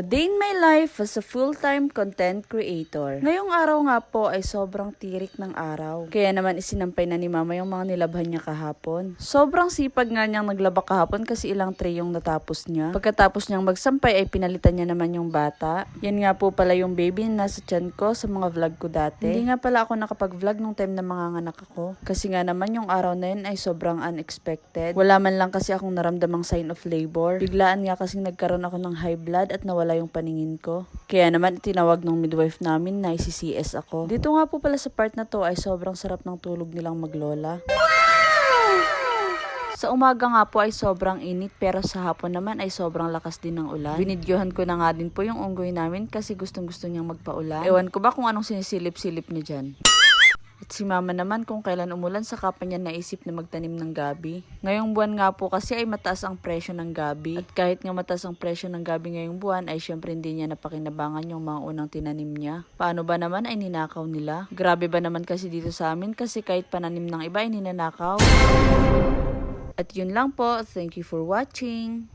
day in my life as a full-time content creator. Ngayong araw nga po ay sobrang tirik ng araw. Kaya naman isinampay na ni mama yung mga nilabhan niya kahapon. Sobrang sipag nga niyang naglaba kahapon kasi ilang tray yung natapos niya. Pagkatapos niyang magsampay ay pinalitan niya naman yung bata. Yan nga po pala yung baby na nasa tiyan ko sa mga vlog ko dati. Hindi nga pala ako nakapag-vlog nung time na manganganak ako. Kasi nga naman yung araw na yun ay sobrang unexpected. Wala man lang kasi akong naramdamang sign of labor. Biglaan nga kasing nagkaroon ako ng high blood at nawala yung paningin ko. Kaya naman itinawag ng midwife namin na isi-CS ako. Dito nga po pala sa part na to ay sobrang sarap ng tulog nilang maglola. Sa umaga nga po ay sobrang init pero sa hapon naman ay sobrang lakas din ng ulan. Binidyohan ko na nga din po yung unggoy namin kasi gustong gusto niyang magpaulan. Ewan ko ba kung anong sinisilip-silip niya dyan. At si mama naman kung kailan umulan saka pa niya naisip na magtanim ng gabi. Ngayong buwan nga po kasi ay mataas ang presyo ng gabi. At kahit nga mataas ang presyo ng gabi ngayong buwan ay syempre hindi niya napakinabangan yung mga unang tinanim niya. Paano ba naman ay ninakaw nila? Grabe ba naman kasi dito sa amin kasi kahit pananim ng iba ay ninanakaw. At yun lang po. Thank you for watching.